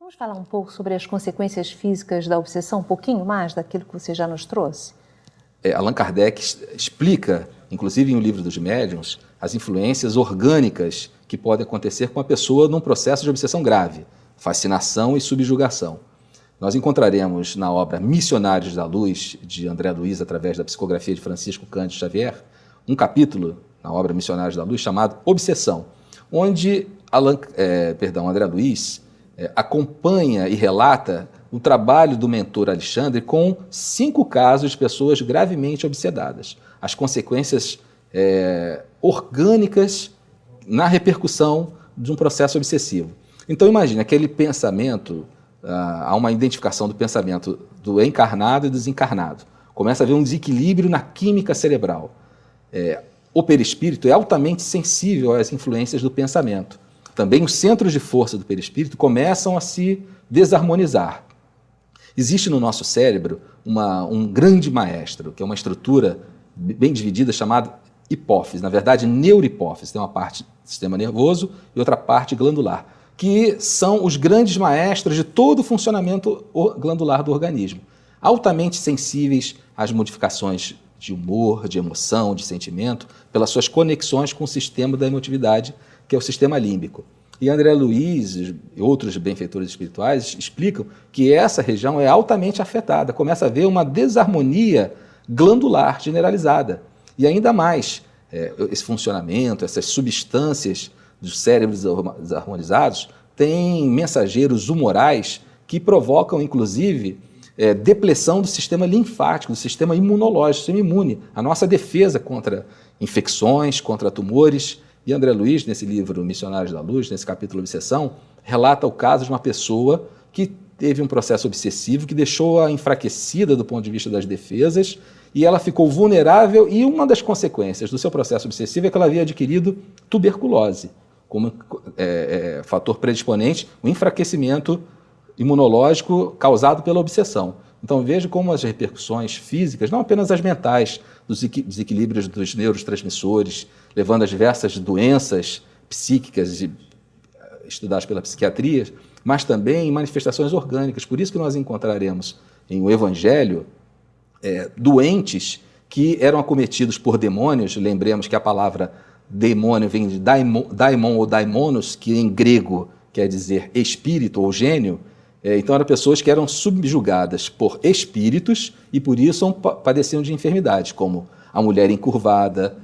Vamos falar um pouco sobre as consequências físicas da obsessão, um pouquinho mais daquilo que você já nos trouxe? Allan Kardec explica, inclusive em O Livro dos Médiuns, as influências orgânicas que podem acontecer com a pessoa num processo de obsessão grave, fascinação e subjugação. Nós encontraremos na obra Missionários da Luz, de André Luiz, através da psicografia de Francisco Cândido Xavier, um capítulo na obra Missionários da Luz chamado Obsessão, onde André Luiz acompanha e relata o trabalho do mentor Alexandre com 5 casos de pessoas gravemente obsedadas, as consequências orgânicas na repercussão de um processo obsessivo. Então imagine aquele pensamento, há uma identificação do pensamento do encarnado e do desencarnado. Começa a haver um desequilíbrio na química cerebral. O perispírito é altamente sensível às influências do pensamento. Também os centros de força do perispírito começam a se desarmonizar. Existe no nosso cérebro um grande maestro, que é uma estrutura bem dividida chamada hipófise, na verdade neurohipófise. Tem uma parte do sistema nervoso e outra parte glandular, que são os grandes maestros de todo o funcionamento glandular do organismo, altamente sensíveis às modificações de humor, de emoção, de sentimento, pelas suas conexões com o sistema da emotividade, que é o sistema límbico. E André Luiz e outros benfeitores espirituais explicam que essa região é altamente afetada, começa a haver uma desarmonia glandular generalizada. E ainda mais, esse funcionamento, essas substâncias dos cérebros desarmonizados têm mensageiros humorais que provocam, inclusive, depressão do sistema linfático, do sistema imunológico, do sistema imune, a nossa defesa contra infecções, contra tumores. E André Luiz, nesse livro Missionários da Luz, nesse capítulo Obsessão, relata o caso de uma pessoa que teve um processo obsessivo que deixou-a enfraquecida do ponto de vista das defesas e ela ficou vulnerável, e uma das consequências do seu processo obsessivo é que ela havia adquirido tuberculose, como fator predisponente, o enfraquecimento imunológico causado pela obsessão. Então veja como as repercussões físicas, não apenas as mentais, dos desequilíbrios dos neurotransmissores, levando a diversas doenças psíquicas estudadas pela psiquiatria, mas também em manifestações orgânicas. Por isso que nós encontraremos em o Evangelho doentes que eram acometidos por demônios. Lembremos que a palavra demônio vem de daimon ou daimonos, que em grego quer dizer espírito ou gênio. Então eram pessoas que eram subjugadas por espíritos e por isso padeciam de enfermidades, como a mulher encurvada,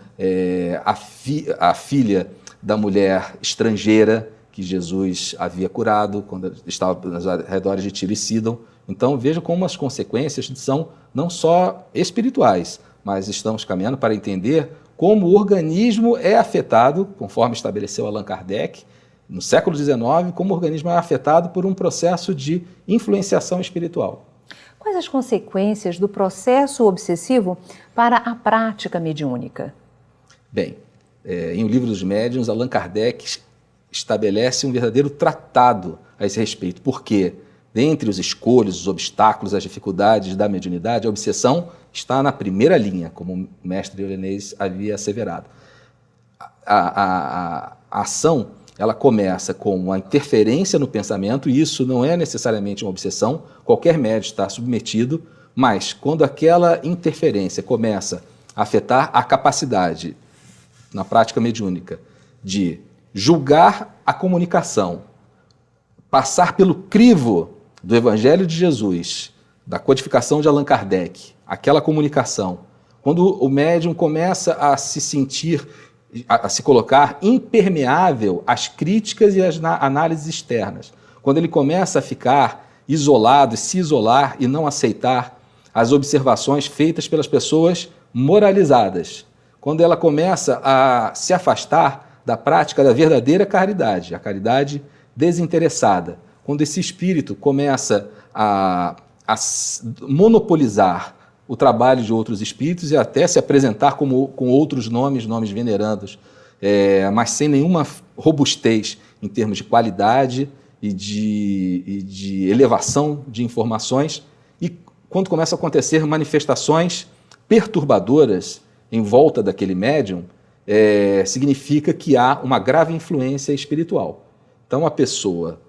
a filha da mulher estrangeira que Jesus havia curado quando estava nos arredores de Tiro e Sidom. Então veja como as consequências são não só espirituais, mas estamos caminhando para entender como o organismo é afetado, conforme estabeleceu Allan Kardec, no século XIX, como o organismo é afetado por um processo de influenciação espiritual. Quais as consequências do processo obsessivo para a prática mediúnica? Bem, em O Livro dos Médiuns, Allan Kardec estabelece um verdadeiro tratado a esse respeito, porque, dentre os escolhos, os obstáculos, as dificuldades da mediunidade, a obsessão está na primeira linha, como o mestre Eulenês havia asseverado. A ação ela começa com uma interferência no pensamento, e isso não é necessariamente uma obsessão, qualquer médium está submetido, mas quando aquela interferência começa a afetar a capacidade, na prática mediúnica, de julgar a comunicação, passar pelo crivo do Evangelho de Jesus, da codificação de Allan Kardec, aquela comunicação, quando o médium começa a se colocar impermeável às críticas e às análises externas, quando ele começa a ficar isolado, se isolar e não aceitar as observações feitas pelas pessoas moralizadas, quando ela começa a se afastar da prática da verdadeira caridade, a caridade desinteressada, quando esse espírito começa a monopolizar o trabalho de outros espíritos e até se apresentar com outros nomes venerandos, mas sem nenhuma robustez em termos de qualidade e de elevação de informações, e quando começam a acontecer manifestações perturbadoras em volta daquele médium, significa que há uma grave influência espiritual. Então a pessoa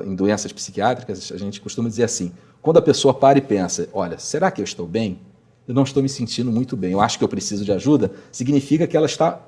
em doenças psiquiátricas, a gente costuma dizer assim, quando a pessoa para e pensa, olha, será que eu estou bem? Eu não estou me sentindo muito bem, eu acho que eu preciso de ajuda, significa que ela está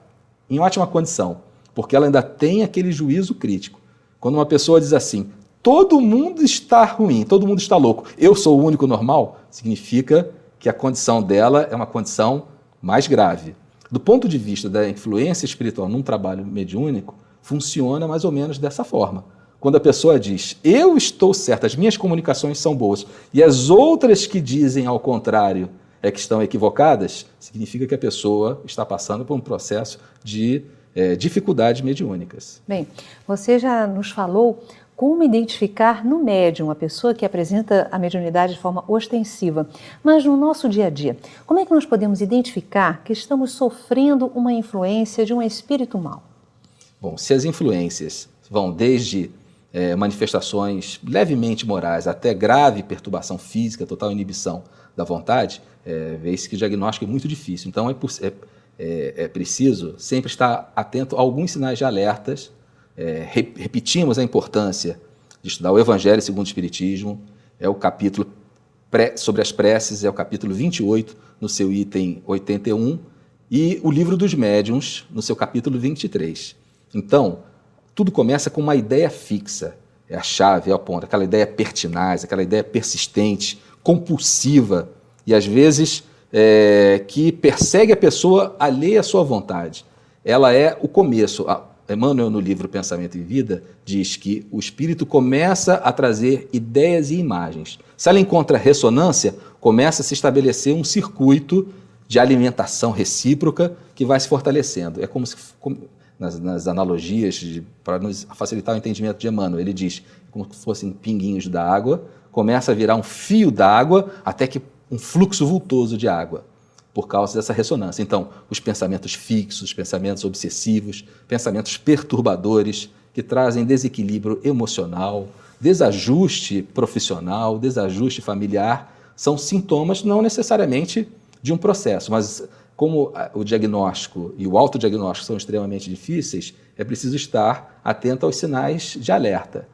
em ótima condição, porque ela ainda tem aquele juízo crítico. Quando uma pessoa diz assim, todo mundo está ruim, todo mundo está louco, eu sou o único normal, significa que a condição dela é uma condição mais grave. Do ponto de vista da influência espiritual num trabalho mediúnico, funciona mais ou menos dessa forma. Quando a pessoa diz, eu estou certa, as minhas comunicações são boas, e as outras que dizem ao contrário é que estão equivocadas, significa que a pessoa está passando por um processo de dificuldades mediúnicas. Bem, você já nos falou como identificar no médium a pessoa que apresenta a mediunidade de forma ostensiva. Mas no nosso dia a dia, como é que nós podemos identificar que estamos sofrendo uma influência de um espírito mau? Bom, se as influências vão desde manifestações levemente morais até grave perturbação física, total inibição da vontade, vê-se que o diagnóstico é muito difícil. Então é preciso sempre estar atento a alguns sinais de alertas. Repetimos a importância de estudar o Evangelho segundo o Espiritismo, é o capítulo sobre as preces, é o capítulo 28, no seu item 81, e o Livro dos Médiuns, no seu capítulo 23. Então, tudo começa com uma ideia fixa, é a chave, é o ponto, aquela ideia pertinaz, aquela ideia persistente, compulsiva, e às vezes que persegue a pessoa alheia à sua vontade. Ela é o começo. Emmanuel, no livro Pensamento e Vida, diz que o espírito começa a trazer ideias e imagens. Se ela encontra ressonância, começa a se estabelecer um circuito de alimentação recíproca que vai se fortalecendo. É como se, nas analogias, para nos facilitar o entendimento de Emmanuel, ele diz, como se fossem pinguinhos d'água, começa a virar um fio d'água até que um fluxo vultoso de água, por causa dessa ressonância. Então, os pensamentos fixos, pensamentos obsessivos, pensamentos perturbadores, que trazem desequilíbrio emocional, desajuste profissional, desajuste familiar, são sintomas não necessariamente de um processo, mas como o diagnóstico e o autodiagnóstico são extremamente difíceis, é preciso estar atento aos sinais de alerta.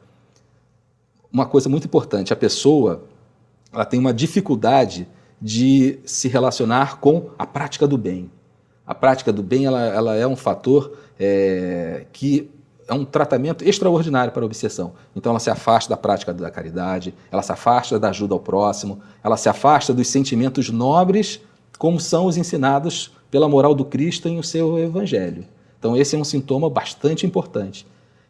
Uma coisa muito importante, a pessoa ela tem uma dificuldade de se relacionar com a prática do bem. A prática do bem ela é um fator que é um tratamento extraordinário para a obsessão. Então ela se afasta da prática da caridade, ela se afasta da ajuda ao próximo, ela se afasta dos sentimentos nobres, como são os ensinados pela moral do Cristo em o seu Evangelho. Então esse é um sintoma bastante importante.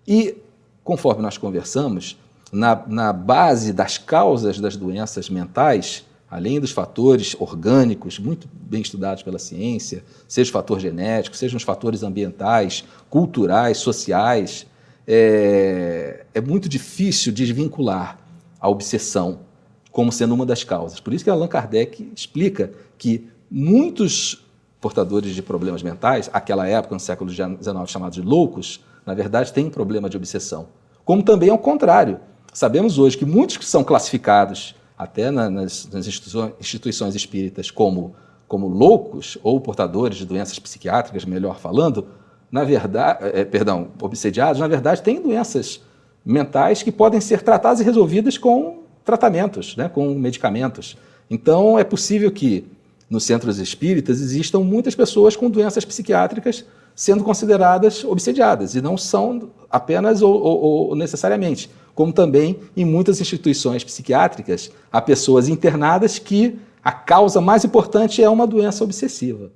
E, conforme nós conversamos, na base das causas das doenças mentais, além dos fatores orgânicos, muito bem estudados pela ciência, seja o fator genético, sejam os fatores ambientais, culturais, sociais, é muito difícil desvincular a obsessão como sendo uma das causas. Por isso que Allan Kardec explica que muitos portadores de problemas mentais, aquela época, no século XIX, chamados de loucos, na verdade têm problema de obsessão. Como também ao contrário. Sabemos hoje que muitos que são classificados até nas instituições espíritas como loucos ou portadores de doenças psiquiátricas, melhor falando, na verdade, obsediados, na verdade, têm doenças mentais que podem ser tratadas e resolvidas com tratamentos, né, com medicamentos. Então, é possível que nos centros espíritas existam muitas pessoas com doenças psiquiátricas sendo consideradas obsediadas, e não são apenas ou necessariamente, como também em muitas instituições psiquiátricas há pessoas internadas que a causa mais importante é uma doença obsessiva.